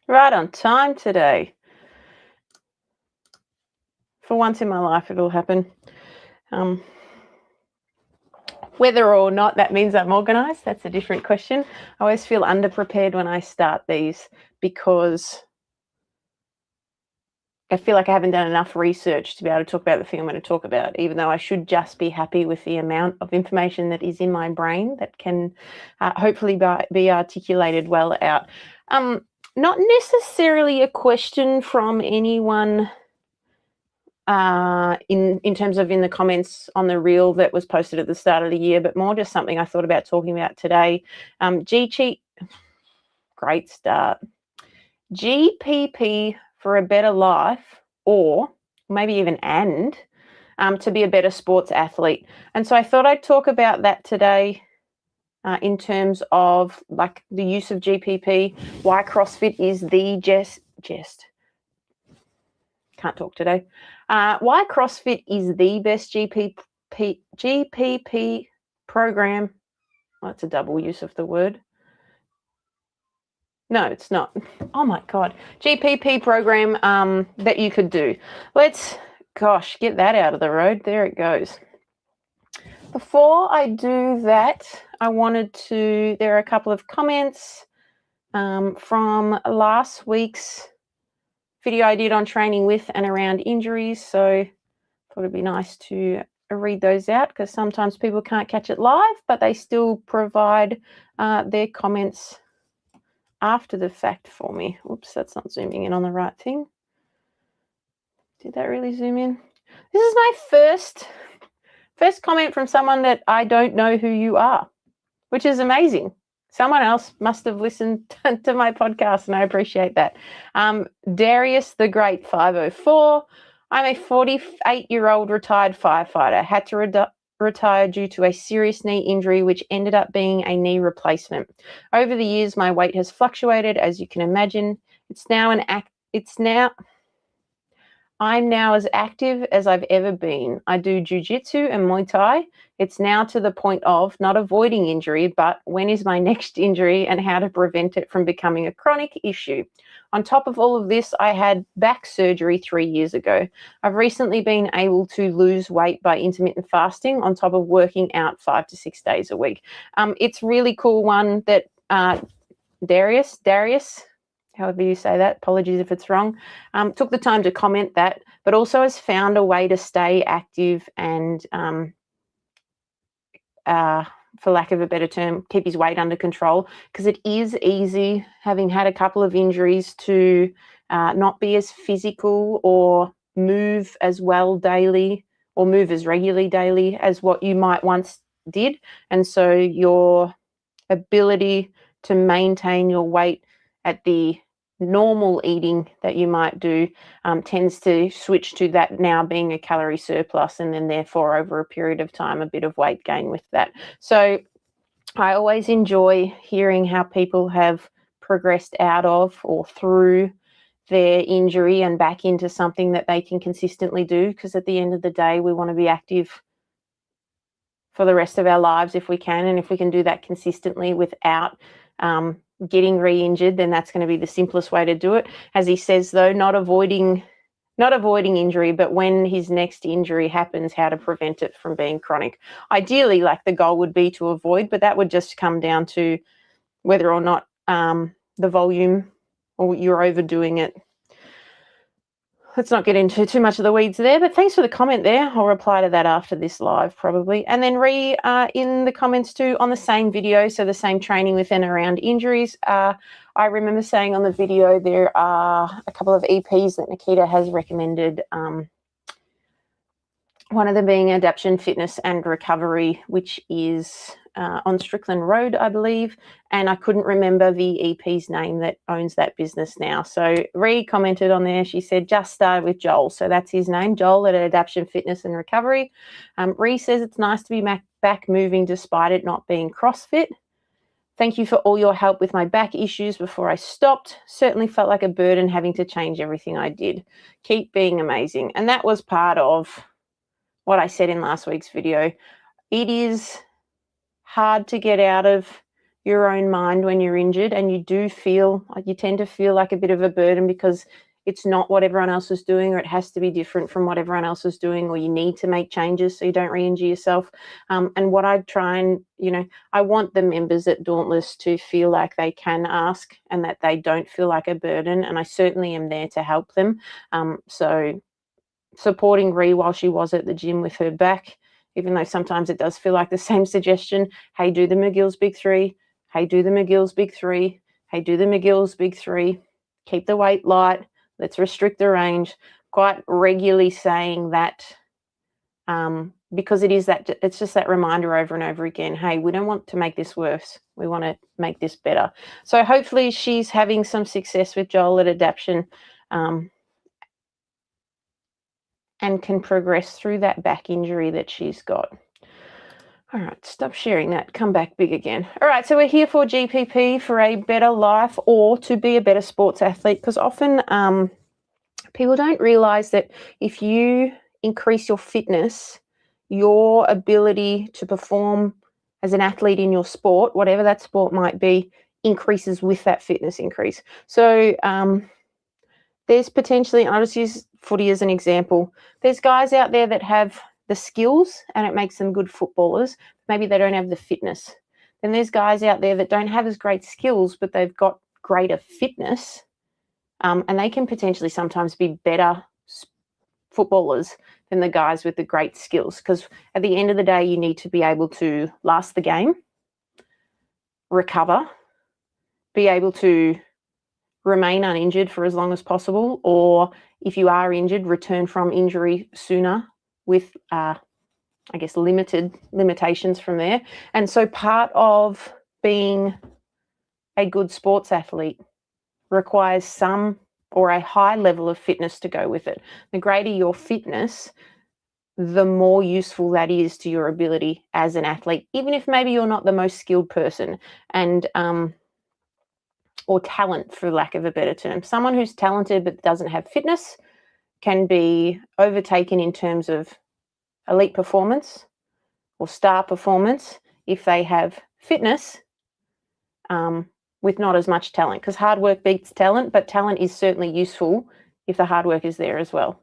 Right on time today. For once in my life, it'll happen. Whether or not that means I'm organised, that's a different question. I always feel underprepared when I start these because I feel like I haven't done enough research to be able to talk about the thing I'm going to talk about, even though I should just be happy with the amount of information that is in my brain that can hopefully be articulated well out. Not necessarily a question from anyone in terms of in the comments on the reel that was posted at the start of the year, but more just something I thought about talking about today. Great start. GPP for a better life, or maybe even to be a better sports athlete. And so I thought I'd talk about that today in terms of like the use of GPP, why CrossFit is the can't talk today. Why CrossFit is the best GPP program. Oh, it's a double use of the word. No, it's not. Oh my God. GPP program that you could do. Let's, get that out of the road. There it goes. Before I do that, there are a couple of comments from last week's video I did on training with and around injuries. So I thought it'd be nice to read those out because sometimes people can't catch it live, but they still provide their comments after the fact for me. Oops, that's not zooming in on the right thing. Did that really zoom in? This is my first comment from someone that I don't know who you are, which is amazing. Someone else must have listened to my podcast, and I appreciate that. Darius the Great 504. I'm a 48-year-old retired firefighter. Had to retire due to a serious knee injury, which ended up being a knee replacement. Over the years, my weight has fluctuated, as you can imagine. I'm now as active as I've ever been. I do jiu-jitsu and Muay Thai. It's now to the point of not avoiding injury, but when is my next injury and how to prevent it from becoming a chronic issue. On top of all of this, I had back surgery 3 years ago. I've recently been able to lose weight by intermittent fasting on top of working out 5 to 6 days a week. It's really cool one that Darius, however you say that, apologies if it's wrong, took the time to comment that, but also has found a way to stay active and, for lack of a better term, keep his weight under control, because it is easy, having had a couple of injuries, to not be as physical or move as well daily or move as regularly daily as what you might once did. And so your ability to maintain your weight at the normal eating that you might do tends to switch to that now being a calorie surplus, and then therefore over a period of time a bit of weight gain with that. So I always enjoy hearing how people have progressed out of or through their injury and back into something that they can consistently do, because at the end of the day we want to be active for the rest of our lives if we can, and if we can do that consistently without getting re-injured, then that's going to be the simplest way to do it. As he says, though, not avoiding injury, but when his next injury happens, how to prevent it from being chronic. Ideally, like, the goal would be to avoid, but that would just come down to whether or not the volume or you're overdoing it. Let's not get into too much of the weeds there, but thanks for the comment there. I'll reply to that after this live probably. And then in the comments too on the same video, so the same training with and around injuries. I remember saying on the video there are a couple of EPs that Nikita has recommended, one of them being Adaptation Fitness and Recovery, which is on Strickland Road, I believe, and I couldn't remember the EP's name that owns that business now. So Ree commented on there. She said, just started with Joel. So that's his name, Joel at Adaptation Fitness and Recovery. Ree says, it's nice to be back moving despite it not being CrossFit. Thank you for all your help with my back issues before I stopped. Certainly felt like a burden having to change everything I did. Keep being amazing. And that was part of what I said in last week's video. It is hard to get out of your own mind when you're injured, and you tend to feel like a bit of a burden because it's not what everyone else is doing, or it has to be different from what everyone else is doing, or you need to make changes so you don't re-injure yourself. And what I try and, I want the members at Dauntless to feel like they can ask and that they don't feel like a burden. And I certainly am there to help them. So supporting Ree while she was at the gym with her back, even though sometimes it does feel like the same suggestion. Hey, do the McGill's Big Three. Hey, do the McGill's Big Three. Hey, do the McGill's Big Three. Keep the weight light. Let's restrict the range. Quite regularly saying that, because it's just that reminder over and over again. Hey, we don't want to make this worse. We want to make this better. So hopefully she's having some success with Joel at adaptation, and can progress through that back injury that she's got. All right, stop sharing that. Come back big again. All right, so we're here for GPP, for a better life or to be a better sports athlete, because often people don't realise that if you increase your fitness, your ability to perform as an athlete in your sport, whatever that sport might be, increases with that fitness increase. So there's potentially, I'll just use footy as an example. There's guys out there that have the skills and it makes them good footballers. Maybe they don't have the fitness. Then there's guys out there that don't have as great skills, but they've got greater fitness, and they can potentially sometimes be better footballers than the guys with the great skills, because at the end of the day, you need to be able to last the game, recover, be able to remain uninjured for as long as possible, or if you are injured, return from injury sooner with, limited limitations from there. And so part of being a good sports athlete requires some or a high level of fitness to go with it. The greater your fitness, the more useful that is to your ability as an athlete, even if maybe you're not the most skilled person, and or talent, for lack of a better term. Someone who's talented but doesn't have fitness can be overtaken in terms of elite performance or star performance if they have fitness with not as much talent, because hard work beats talent, but talent is certainly useful if the hard work is there as well.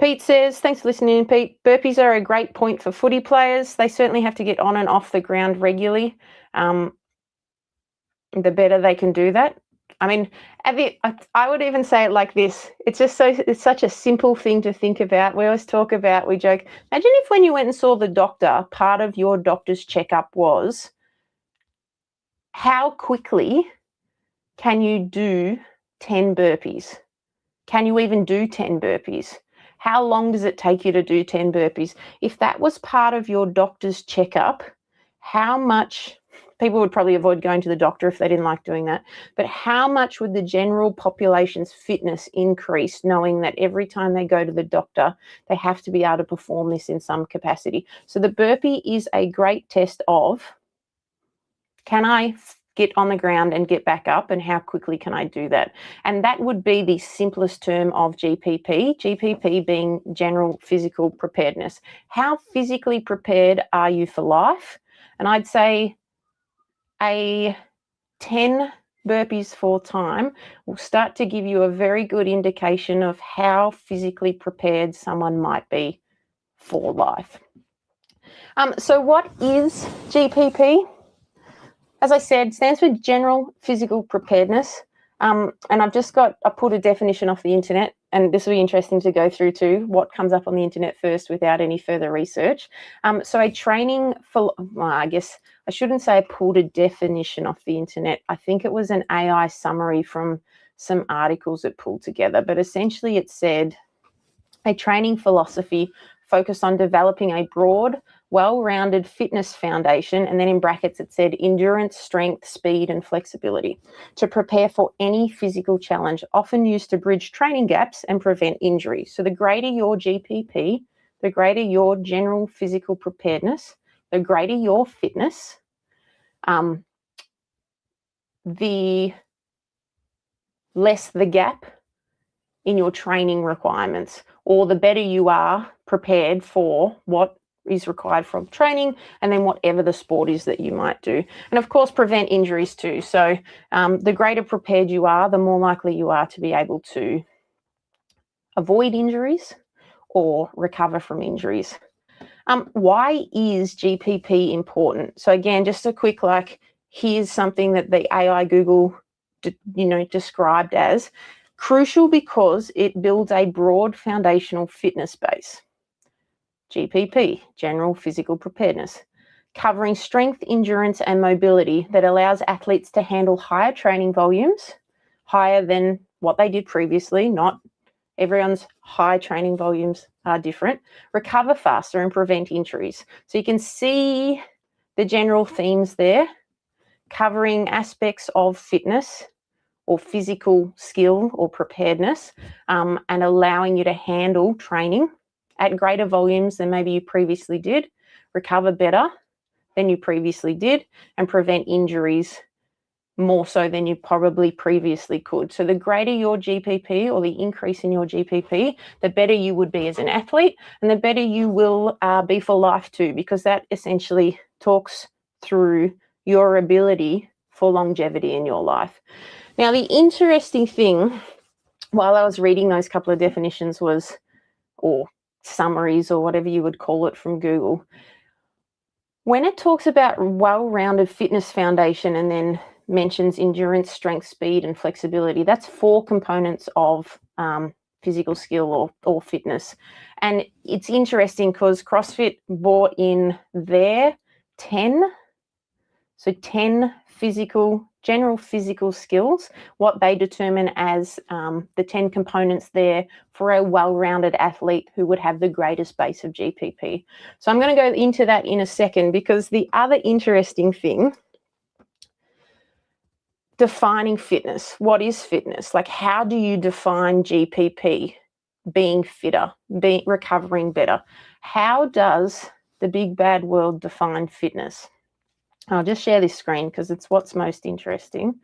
Pete says, thanks for listening, Pete. Burpees are a great point for footy players. They certainly have to get on and off the ground regularly. The better they can do that. I mean, I would even say it like this. It's such a simple thing to think about. We always talk about, we joke, imagine if when you went and saw the doctor, part of your doctor's checkup was, how quickly can you do 10 burpees? Can you even do 10 burpees? How long does it take you to do 10 burpees? If that was part of your doctor's checkup, how much, people would probably avoid going to the doctor if they didn't like doing that, but how much would the general population's fitness increase knowing that every time they go to the doctor, they have to be able to perform this in some capacity? So the burpee is a great test of, can I get on the ground and get back up, and how quickly can I do that? And that would be the simplest term of GPP, GPP being general physical preparedness. How physically prepared are you for life? And I'd say a 10 burpees for time will start to give you a very good indication of how physically prepared someone might be for life. So what is GPP? As I said, stands for General Physical Preparedness. And I put a definition off the internet, and this will be interesting to go through too, what comes up on the internet first without any further research. So a training for, well, I guess I shouldn't say I pulled a definition off the internet. I think it was an AI summary from some articles it pulled together, but essentially it said a training philosophy focused on developing a broad, well-rounded fitness foundation, and then in brackets it said endurance, strength, speed, and flexibility to prepare for any physical challenge, often used to bridge training gaps and prevent injury. So the greater your GPP, the greater your general physical preparedness, the greater your fitness, the less the gap in your training requirements, or the better you are prepared for what is required from training, and then whatever the sport is that you might do. And of course, prevent injuries too. So the greater prepared you are, the more likely you are to be able to avoid injuries or recover from injuries. Why is GPP important? So again, just a quick here's something that the AI Google described as crucial because it builds a broad foundational fitness base. GPP, general physical preparedness, covering strength, endurance, and mobility that allows athletes to handle higher training volumes, higher than what they did previously. Not everyone's high training volumes are different, recover faster and prevent injuries. So you can see the general themes there, covering aspects of fitness or physical skill or preparedness, and allowing you to handle training at greater volumes than maybe you previously did, recover better than you previously did, and prevent injuries more so than you probably previously could. So the greater your GPP or the increase in your GPP, the better you would be as an athlete, and the better you will be for life too, because that essentially talks through your ability for longevity in your life. Now, the interesting thing while I was reading those couple of definitions was, or summaries or whatever you would call it from Google, when it talks about well-rounded fitness foundation and then mentions endurance, strength, speed, and flexibility, that's 4 components of physical skill or fitness. And it's interesting because CrossFit brought in their 10 general physical skills, what they determine as the 10 components there for a well-rounded athlete who would have the greatest base of GPP. So I'm going to go into that in a second, because the other interesting thing, defining fitness. What is fitness? How do you define GPP? Being fitter, recovering better. How does the big bad world define fitness? I'll just share this screen because it's what's most interesting.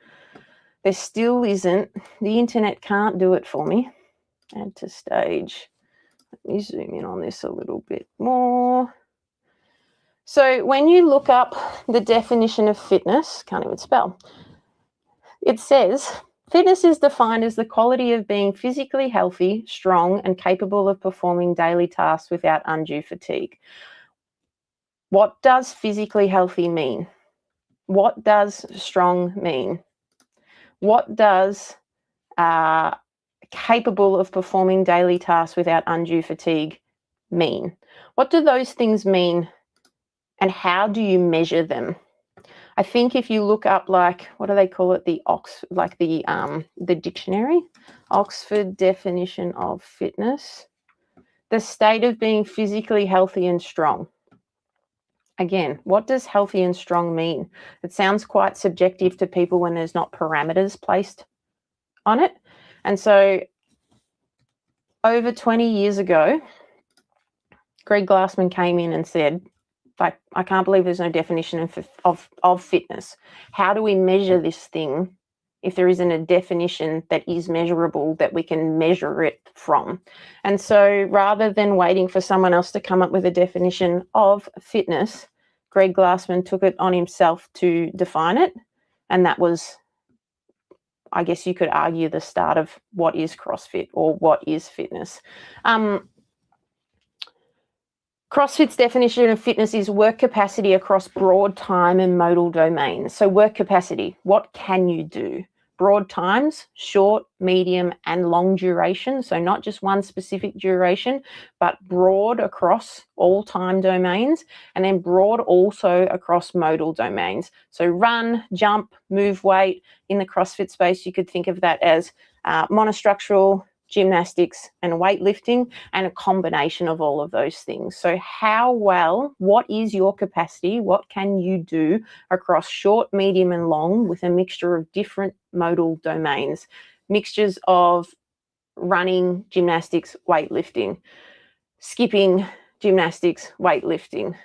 There still isn't, the internet can't do it for me. Add to stage. Let me zoom in on this a little bit more. So when you look up the definition of fitness, can't even spell, it says, fitness is defined as the quality of being physically healthy, strong, and capable of performing daily tasks without undue fatigue. What does physically healthy mean? What does strong mean? What does capable of performing daily tasks without undue fatigue mean? What do those things mean, and how do you measure them? I think if you look up, what do they call it? The dictionary, Oxford definition of fitness, the state of being physically healthy and strong. Again, what does healthy and strong mean? It sounds quite subjective to people when there's not parameters placed on it. And so over 20 years ago, Greg Glassman came in and said, I can't believe there's no definition of fitness. How do we measure this thing if there isn't a definition that is measurable that we can measure it from? And so rather than waiting for someone else to come up with a definition of fitness, Greg Glassman took it on himself to define it. And that was, I guess you could argue, the start of what is CrossFit or what is fitness. CrossFit's definition of fitness is work capacity across broad time and modal domains. So work capacity, what can you do? Broad times, short, medium, and long duration. So not just one specific duration, but broad across all time domains, and then broad also across modal domains. So run, jump, move weight. In the CrossFit space, you could think of that as monostructural, gymnastics, and weightlifting, and a combination of all of those things. So what is your capacity? What can you do across short, medium, and long with a mixture of different modal domains? Mixtures of running, gymnastics, weightlifting, skipping, gymnastics, weightlifting,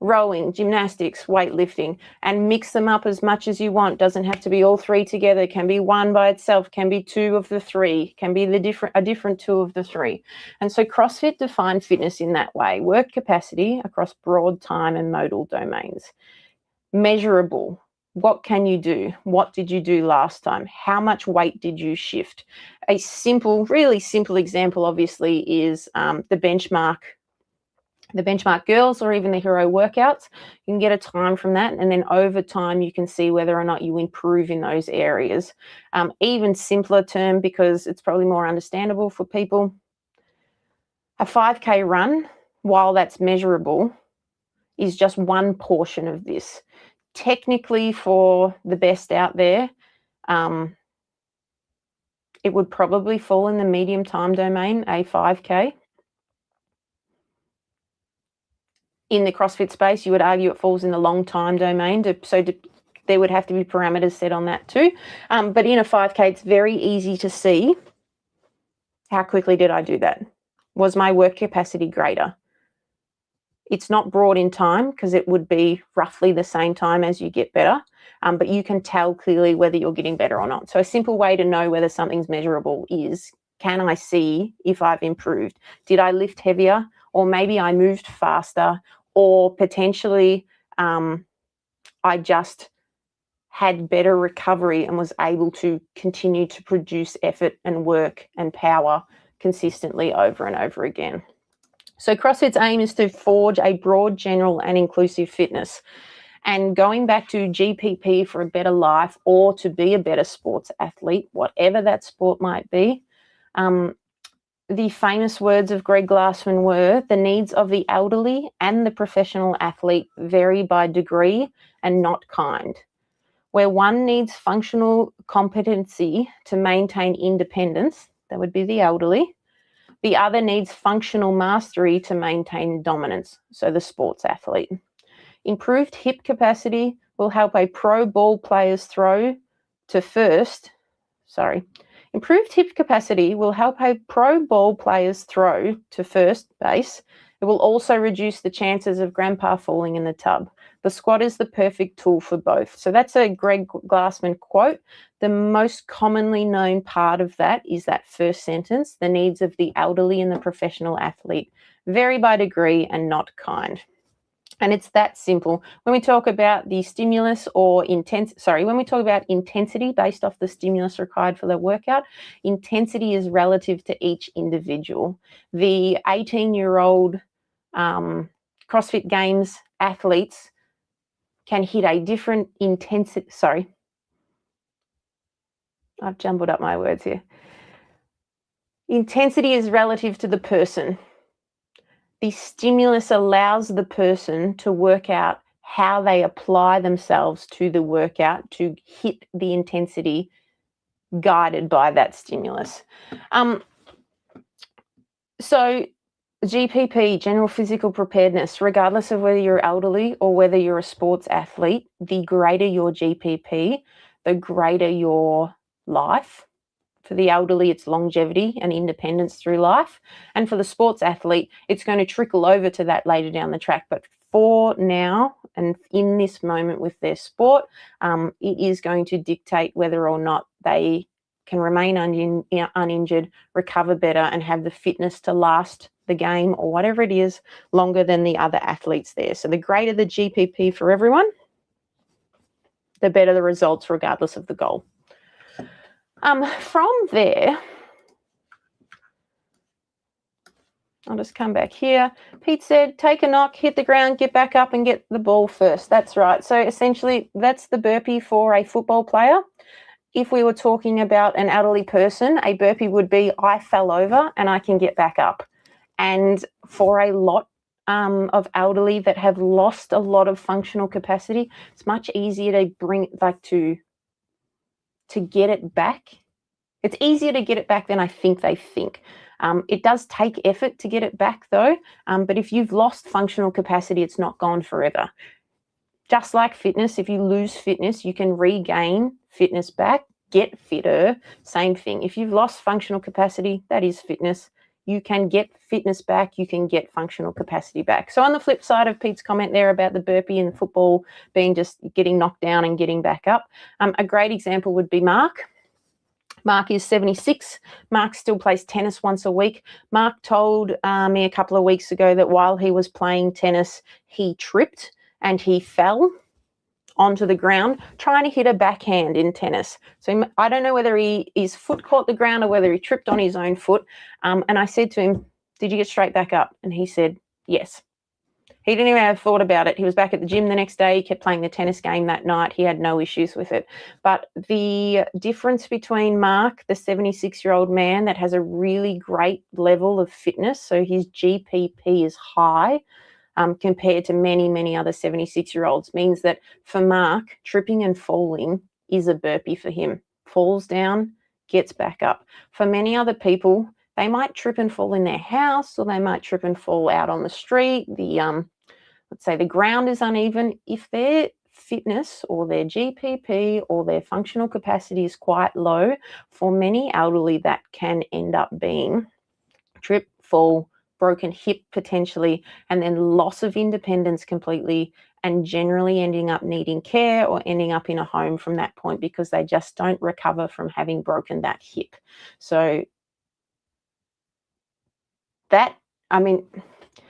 rowing, gymnastics, weightlifting, and mix them up as much as you want. Doesn't have to be all three together. Can be one by itself, can be two of the three, can be a different two of the three. And so CrossFit defined fitness in that way. Work capacity across broad time and modal domains. Measurable. What can you do? What did you do last time? How much weight did you shift? A simple, really simple example, obviously, is the benchmark girls or even the hero workouts. You can get a time from that, and then over time you can see whether or not you improve in those areas. Even simpler term, because it's probably more understandable for people, a 5K run, while that's measurable, is just one portion of this. Technically, for the best out there, it would probably fall in the medium time domain, a 5K. In the CrossFit space, you would argue it falls in the long time domain. There would have to be parameters set on that too. But in a 5K, it's very easy to see how quickly did I do that. Was my work capacity greater? It's not broad in time because it would be roughly the same time as you get better, but you can tell clearly whether you're getting better or not. So a simple way to know whether something's measurable is, can I see if I've improved? Did I lift heavier? Or maybe I moved faster, or potentially I just had better recovery and was able to continue to produce effort and work and power consistently over and over again. So CrossFit's aim is to forge a broad, general and inclusive fitness. And going back to GPP for a better life, or to be a better sports athlete, whatever that sport might be, the famous words of Greg Glassman were, the needs of the elderly and the professional athlete vary by degree and not kind. Where one needs functional competency to maintain independence, that would be the elderly, the other needs functional mastery to improved hip capacity will help a pro ball player's throw to first base. It will also reduce the chances of grandpa falling in the tub. The squat is the perfect tool for both. So that's a Greg Glassman quote. The most commonly known part of that is that first sentence, the needs of the elderly and the professional athlete vary by degree and not kind. And it's that simple. When we talk about the stimulus or when we talk about intensity based off the stimulus required for the workout, intensity is relative to each individual. The 18-year-old CrossFit Games athletes can hit a different intensity. Sorry, I've jumbled up my words here. Intensity is relative to the person. The stimulus allows the person to work out how they apply themselves to the workout to hit the intensity guided by that stimulus. So GPP, general physical preparedness, regardless of whether you're elderly or whether you're a sports athlete, the greater your GPP, the greater your life. For the elderly, it's longevity and independence through life. And for the sports athlete, it's going to trickle over to that later down the track. But for now, and in this moment with their sport, it is going to dictate whether or not they can remain uninjured, recover better, and have the fitness to last the game or whatever it is longer than the other athletes there. So the greater the GPP for everyone, the better the results regardless of the goal. From there, I'll just come back here. Pete said, take a knock, hit the ground, get back up and get the ball first. That's right. So essentially, that's the burpee for a football player. If we were talking about an elderly person, a burpee would be, I fell over and I can get back up. And for a lot of elderly that have lost a lot of functional capacity, it's much easier to get it back. It's easier to get it back than I think they think. It does take effort to get it back though, but if you've lost functional capacity, it's not gone forever. Just like fitness, if you lose fitness, you can regain fitness back, get fitter, same thing. If you've lost functional capacity, that is fitness. you can get fitness back, you can get functional capacity back. So on the flip side of Pete's comment there about the burpee and the football being just getting knocked down and getting back up, a great example would be Mark. Mark is 76. Mark still plays tennis once a week. Mark told me a couple of weeks ago that while he was playing tennis, he tripped and he fell onto the ground trying to hit a backhand in tennis. So I don't know whether his foot caught the ground or whether he tripped on his own foot. And I said to him, "Did you get straight back up?" And he said, "Yes." He didn't even have thought about it. He was back at the gym the next day. He kept playing the tennis game that night. He had no issues with it. But the difference between Mark, the 76-year-old man that has a really great level of fitness, so his GPP is high compared to many, many other 76-year-olds, means that for Mark, tripping and falling is a burpee for him. Falls down, gets back up. For many other people, they might trip and fall in their house, or they might trip and fall out on the street. Let's say the ground is uneven. If their fitness or their GPP or their functional capacity is quite low, for many elderly, that can end up being trip, fall, broken hip potentially, and then loss of independence completely, and generally ending up needing care or ending up in a home from that point because they just don't recover from having broken that hip. So that, I mean,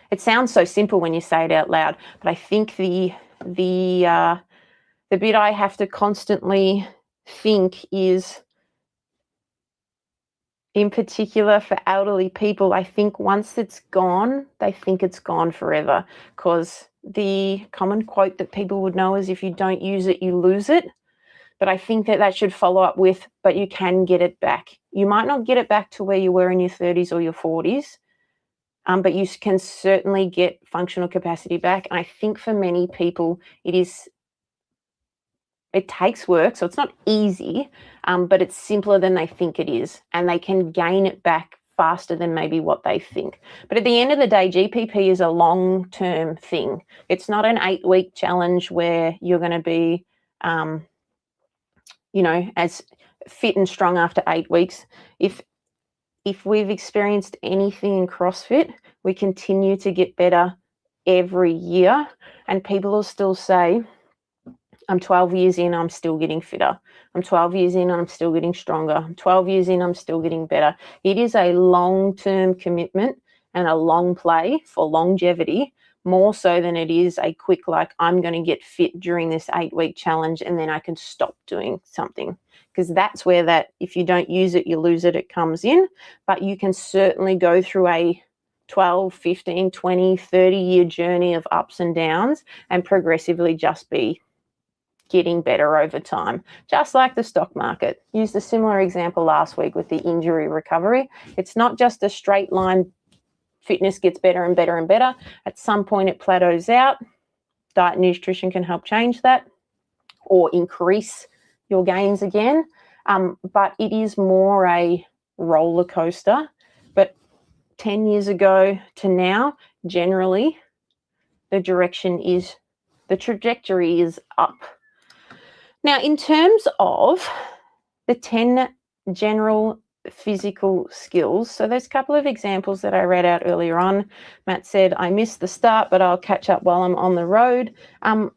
it sounds so simple when you say it out loud, but I think the bit I have to constantly think is, in particular for elderly people, I think once it's gone, they think it's gone forever, because the common quote that people would know is, if you don't use it, you lose it. But I think that should follow up with, but you can get it back. You might not get it back to where you were in your 30s or your 40s, but you can certainly get functional capacity back. And I think for many people, it takes work, so it's not easy, but it's simpler than they think it is, and they can gain it back faster than maybe what they think. But at the end of the day, GPP is a long-term thing. It's not an 8-week challenge where you're going to be, as fit and strong after 8 weeks. If we've experienced anything in CrossFit, we continue to get better every year, and people will still say, I'm 12 years in, I'm still getting fitter. I'm 12 years in, I'm still getting stronger. I'm 12 years in, I'm still getting better. It is a long-term commitment and a long play for longevity, more so than it is a quick, like, I'm going to get fit during this 8-week challenge and then I can stop doing something. Because that's where that, if you don't use it, you lose it, it comes in. But you can certainly go through a 12, 15, 20, 30-year journey of ups and downs and progressively just be getting better over time, just like the stock market. Used a similar example last week with the injury recovery. It's not just a straight line, fitness gets better and better and better. At some point it plateaus out. Diet and nutrition can help change that or increase your gains again. But it is more a roller coaster. But 10 years ago to now, generally, the trajectory is up. Now, in terms of the 10 general physical skills, so there's a couple of examples that I read out earlier on. Matt said, I missed the start, but I'll catch up while I'm on the road. I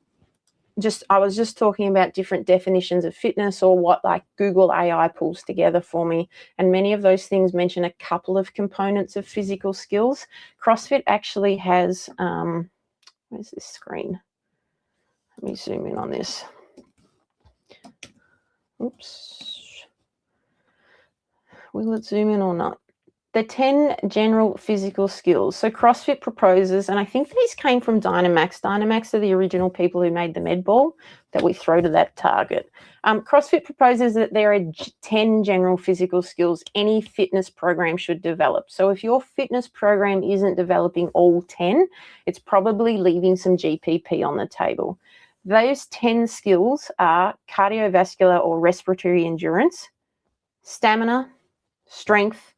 was just talking about different definitions of fitness, or what like Google AI pulls together for me. And many of those things mention a couple of components of physical skills. CrossFit actually has, where's this screen? Let me zoom in on this. Oops. Will it zoom in or not? The 10 general physical skills. So CrossFit proposes, and I think these came from Dynamax. Dynamax are the original people who made the med ball that we throw to that target. CrossFit proposes that there are 10 general physical skills any fitness program should develop. So if your fitness program isn't developing all 10, it's probably leaving some GPP on the table. Those 10 skills are cardiovascular or respiratory endurance, stamina, strength,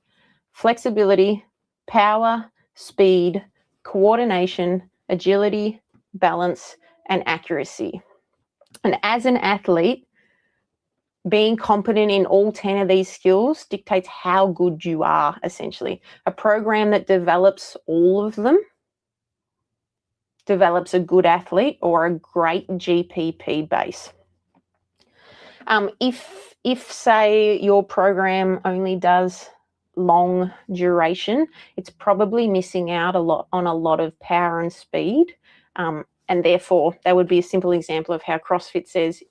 flexibility, power, speed, coordination, agility, balance, and accuracy. And as an athlete, being competent in all 10 of these skills dictates how good you are, essentially. A program that develops all of them develops a good athlete or a great GPP base. If say your program only does long duration, it's probably missing out on a lot of power and speed, and therefore that would be a simple example of how CrossFit says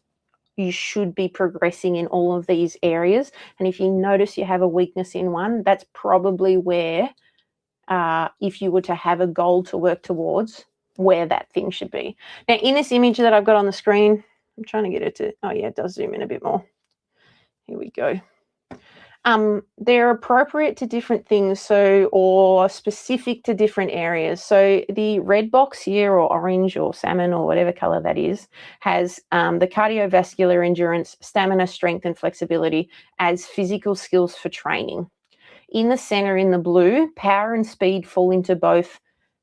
you should be progressing in all of these areas. And if you notice you have a weakness in one, that's probably where, if you were to have a goal to work towards, where that thing should be. Now, in this image that I've got on the screen, I'm trying to get it to, oh yeah, it does zoom in a bit more. Here we go. They're appropriate to different things, or specific to different areas. So the red box here, or orange or salmon or whatever color that is, has the cardiovascular endurance, stamina, strength, and flexibility as physical skills for training. In the center, in the blue, power and speed fall into both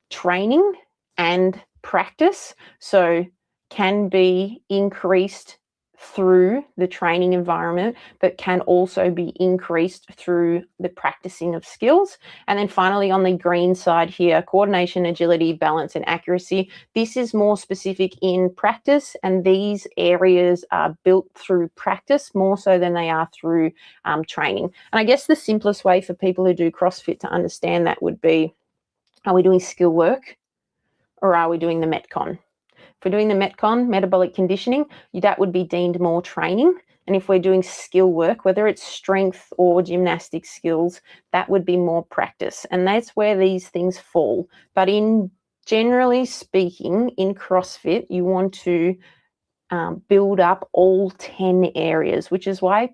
training and practice, so can be increased through the training environment, but can also be increased through the practicing of skills. And then finally, on the green side here, coordination, agility, balance, and accuracy. This is more specific in practice, and these areas are built through practice more so than they are through training. And I guess the simplest way for people who do CrossFit to understand that would be, are we doing skill work or are we doing the Metcon? If we're doing the Metcon, metabolic conditioning, that would be deemed more training. And if we're doing skill work, whether it's strength or gymnastic skills, that would be more practice. And that's where these things fall. But generally speaking, in CrossFit, you want to build up all 10 areas, which is why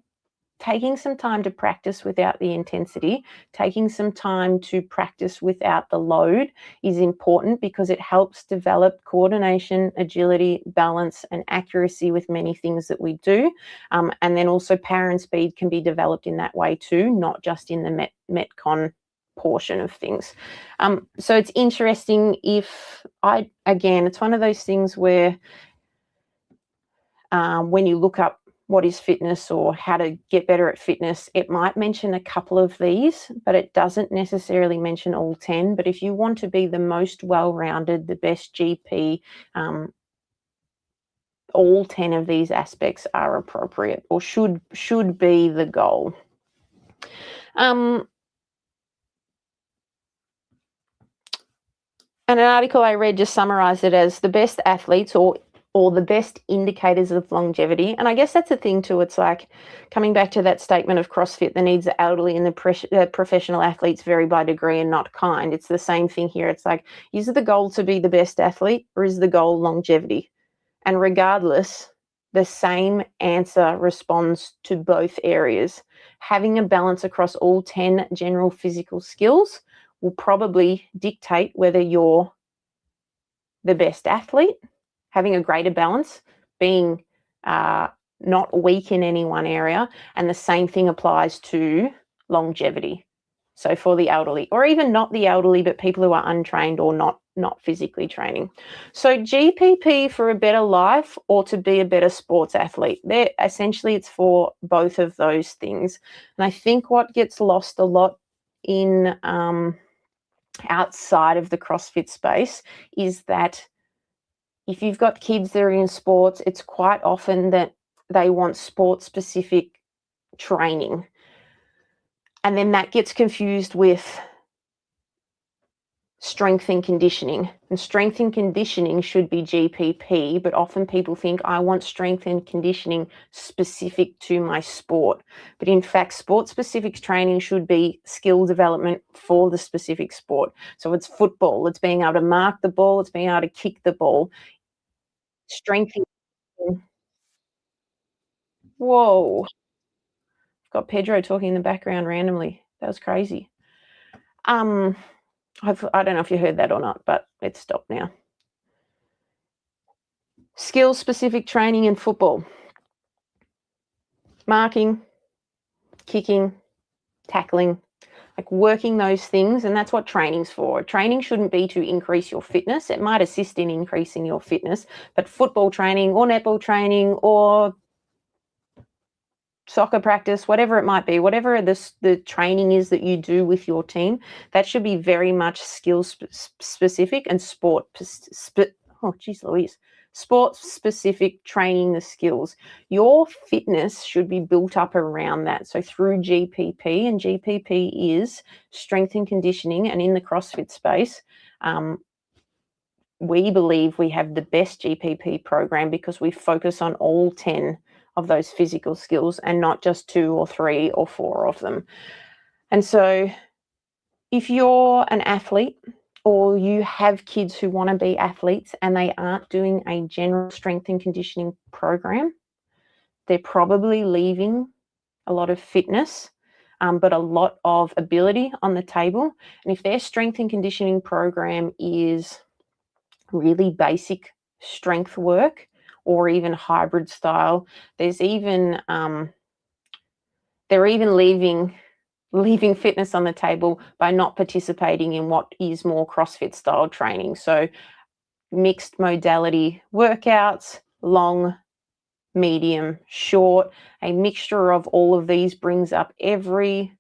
taking some time to practice without the intensity, taking some time to practice without the load is important, because it helps develop coordination, agility, balance, and accuracy with many things that we do. And then also power and speed can be developed in that way too, not just in the Metcon portion of things. So it's interesting it's one of those things where when you look up what is fitness or how to get better at fitness, it might mention a couple of these, but it doesn't necessarily mention all 10. But if you want to be the most well-rounded, the best GP, all 10 of these aspects are appropriate, or should be the goal. And an article I read just summarized it as the best athletes or the best indicators of longevity. And I guess that's the thing too. It's like coming back to that statement of CrossFit, the needs of the elderly and the professional athletes vary by degree and not kind. It's the same thing here. It's like, is the goal to be the best athlete, or is the goal longevity? And regardless, the same answer responds to both areas. Having a balance across all 10 general physical skills will probably dictate whether you're the best athlete, having a greater balance, being not weak in any one area, and the same thing applies to longevity. So for the elderly, or even not the elderly, but people who are untrained or not physically training. So GPP for a better life or to be a better sports athlete. Essentially, it's for both of those things. And I think what gets lost a lot in outside of the CrossFit space is that if you've got kids that are in sports, it's quite often that they want sport-specific training. And then that gets confused with strength and conditioning. And strength and conditioning should be GPP, but often people think, I want strength and conditioning specific to my sport. But in fact, sport-specific training should be skill development for the specific sport. So it's football, it's being able to mark the ball, it's being able to kick the ball. Strength. Whoa. I've got Pedro talking in the background randomly. That was crazy. I don't know if you heard that or not, but it's stopped now. Skill-specific training in football. Marking, kicking, tackling, like working those things, and that's what training's for. Training shouldn't be to increase your fitness. It might assist in increasing your fitness, but football training or netball training or soccer practice, whatever it might be, whatever the training is that you do with your team, that should be very much skill specific and sport specific training the skills. Your fitness should be built up around that. So through GPP, and GPP is strength and conditioning, and in the CrossFit space, we believe we have the best GPP program because we focus on all 10 of those physical skills and not just 2 or 3 or 4 of them. And so if you're an athlete or you have kids who want to be athletes and they aren't doing a general strength and conditioning program, they're probably leaving a lot of fitness, but a lot of ability on the table. And if their strength and conditioning program is really basic strength work or even hybrid style, there's even they're even leaving fitness on the table by not participating in what is more CrossFit style training. So mixed modality workouts, long, medium, short, a mixture of all of these brings up every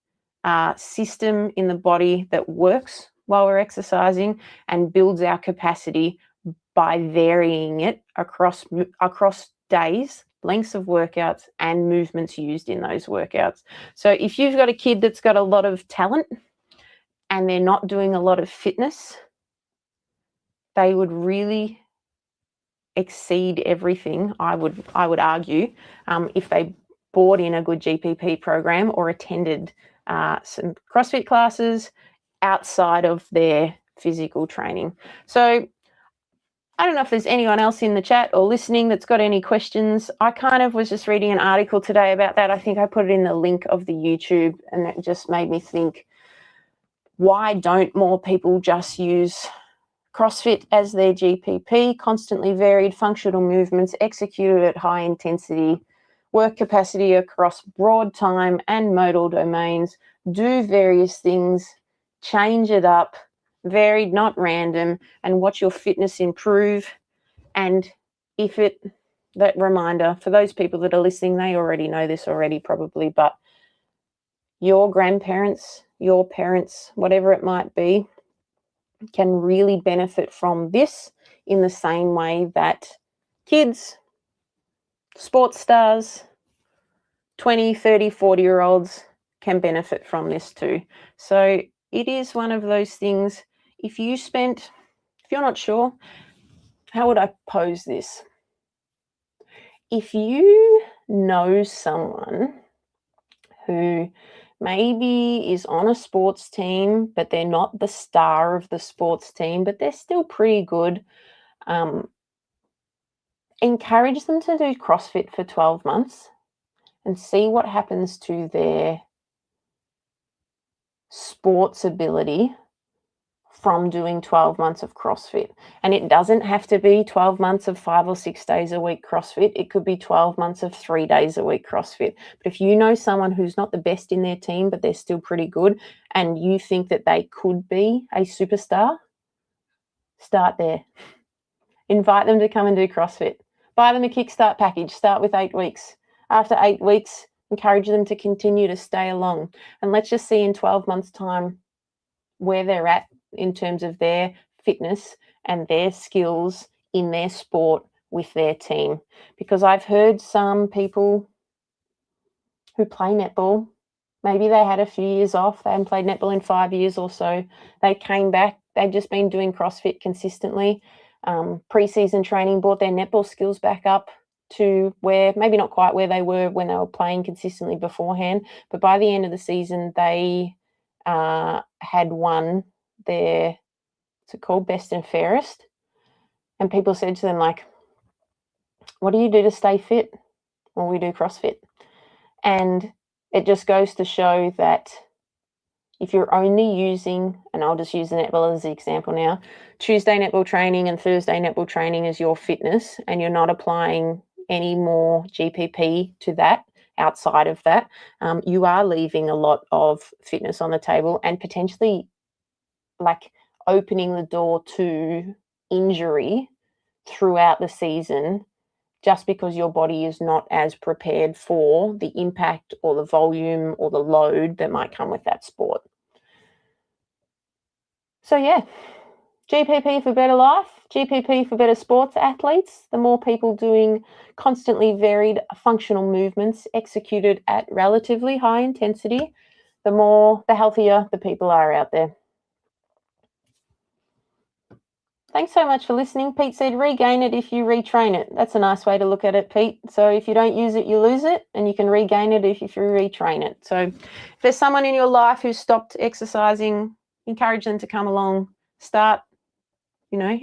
system in the body that works while we're exercising and builds our capacity by varying it across days, lengths of workouts, and movements used in those workouts. So if you've got a kid that's got a lot of talent and they're not doing a lot of fitness, they would really exceed everything, I would argue, if they bought in a good GPP program or attended some CrossFit classes outside of their physical training. So I don't know if there's anyone else in the chat or listening that's got any questions. I kind of was just reading an article today about that. I think I put it in the link of the YouTube, and it just made me think, why don't more people just use CrossFit as their GPP? Constantly varied functional movements executed at high intensity, work capacity across broad time and modal domains, do various things, change it up, varied, not random, and watch your fitness improve. And that reminder for those people that are listening, they already know this already probably, but your grandparents, your parents, whatever it might be, can really benefit from this in the same way that kids, sports stars, 20, 30, 40-year-olds can benefit from this too. So it is one of those things. If you're not sure, how would I pose this? If you know someone who maybe is on a sports team, but they're not the star of the sports team, but they're still pretty good, encourage them to do CrossFit for 12 months and see what happens to their sports ability from doing 12 months of CrossFit. And it doesn't have to be 12 months of 5 or 6 days a week CrossFit. It could be 12 months of 3 days a week CrossFit. But if you know someone who's not the best in their team, but they're still pretty good, and you think that they could be a superstar, start there. Invite them to come and do CrossFit. Buy them a Kickstart package. Start with 8 weeks. After 8 weeks, encourage them to continue to stay along. And let's just see in 12 months' time where they're at in terms of their fitness and their skills in their sport with their team. Because I've heard some people who play netball, maybe they had a few years off, they hadn't played netball in 5 years or so, they came back, they've just been doing CrossFit consistently, pre-season training, brought their netball skills back up to where, maybe not quite where they were when they were playing consistently beforehand, but by the end of the season, they had won their, what's it called, best and fairest. And people said to them, like, what do you do to stay fit? Well, we do CrossFit. And it just goes to show that if you're only using, and I'll just use the netball as the example now, Tuesday netball training and Thursday netball training as your fitness, and you're not applying any more GPP to that, outside of that, you are leaving a lot of fitness on the table and potentially like opening the door to injury throughout the season just because your body is not as prepared for the impact or the volume or the load that might come with that sport. So yeah, GPP for better life, GPP for better sports athletes. The more people doing constantly varied functional movements executed at relatively high intensity, the healthier the people are out there. Thanks so much for listening. Pete said, regain it if you retrain it. That's a nice way to look at it, Pete. So if you don't use it, you lose it, and you can regain it if you retrain it. So if there's someone in your life who's stopped exercising, encourage them to come along. Start,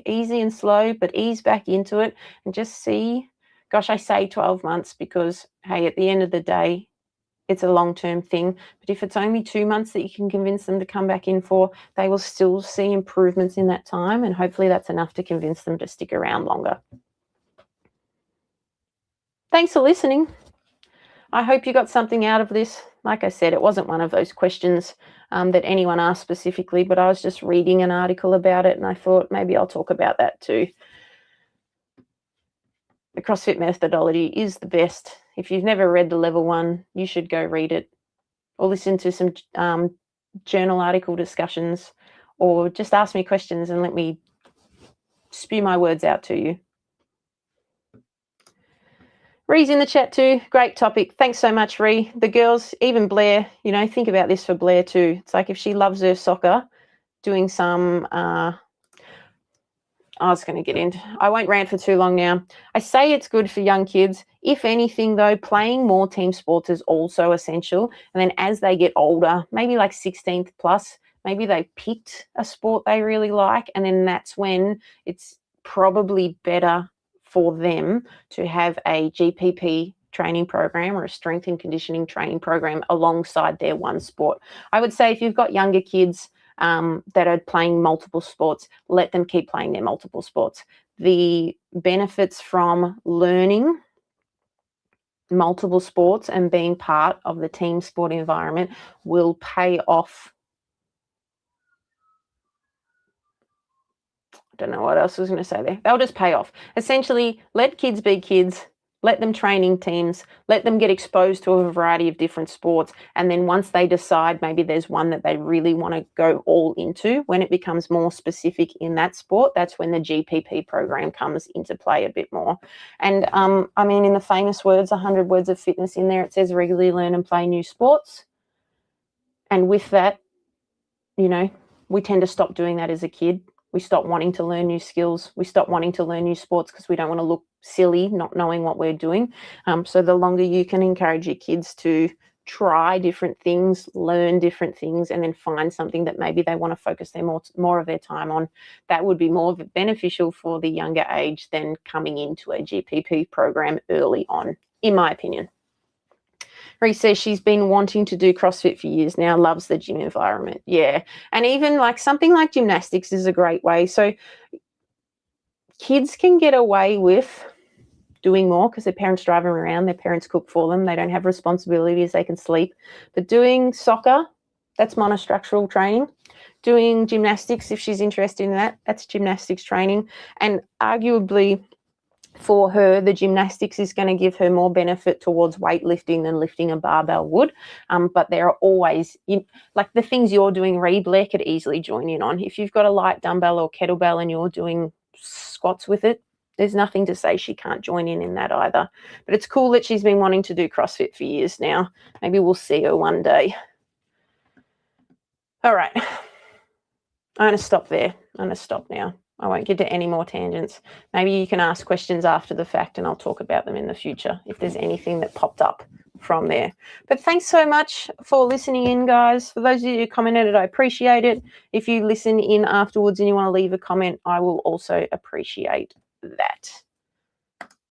easy and slow, but ease back into it and just see. Gosh, I say 12 months because, hey, at the end of the day, it's a long-term thing. But if it's only 2 months that you can convince them to come back in for, they will still see improvements in that time. And hopefully that's enough to convince them to stick around longer. Thanks for listening. I hope you got something out of this. Like I said, it wasn't one of those questions that anyone asked specifically, but I was just reading an article about it and I thought maybe I'll talk about that too. The CrossFit methodology is the best. If you've never read the level 1, you should go read it or listen to some journal article discussions or just ask me questions and let me spew my words out to you. Ree's in the chat too. Great topic. Thanks so much, Ree. The girls, even Blair, think about this for Blair too. It's like if she loves her soccer, doing some I was going to get into, I won't rant for too long now. I say it's good for young kids. If anything, though, playing more team sports is also essential. And then as they get older, maybe like 16th plus, maybe they picked a sport they really like. And then that's when it's probably better for them to have a GPP training program or a strength and conditioning training program alongside their one sport. I would say if you've got younger kids, that are playing multiple sports, let them keep playing their multiple sports. The benefits from learning multiple sports and being part of the team sport environment will pay off. I don't know what else I was going to say there. They'll just pay off. Essentially, let kids be kids. Let them train in teams, let them get exposed to a variety of different sports. And then once they decide maybe there's one that they really want to go all into, when it becomes more specific in that sport, that's when the GPP program comes into play a bit more. And in the famous words, 100 words of fitness in there, it says regularly learn and play new sports. And with that, we tend to stop doing that as a kid. We stop wanting to learn new skills. We stop wanting to learn new sports because we don't want to look silly, not knowing what we're doing. So the longer you can encourage your kids to try different things, learn different things, and then find something that maybe they want to focus more of their time on, that would be more beneficial for the younger age than coming into a GPP program early on, in my opinion. Ree says she's been wanting to do CrossFit for years now, loves the gym environment. Yeah. And even like something like gymnastics is a great way. So kids can get away with doing more because their parents drive them around, their parents cook for them, they don't have responsibilities, they can sleep. But doing soccer, that's monostructural training. Doing gymnastics, if she's interested in that, that's gymnastics training. And arguably, for her, the gymnastics is going to give her more benefit towards weightlifting than lifting a barbell would. But there are always, like the things you're doing, Blair could easily join in on. If you've got a light dumbbell or kettlebell and you're doing squats with it, there's nothing to say she can't join in that either. But it's cool that she's been wanting to do CrossFit for years now. Maybe we'll see her one day. All right. I'm going to stop there. I'm going to stop now. I won't get to any more tangents. Maybe you can ask questions after the fact and I'll talk about them in the future if there's anything that popped up from there. But thanks so much for listening in, guys. For those of you who commented, I appreciate it. If you listen in afterwards and you want to leave a comment, I will also appreciate that.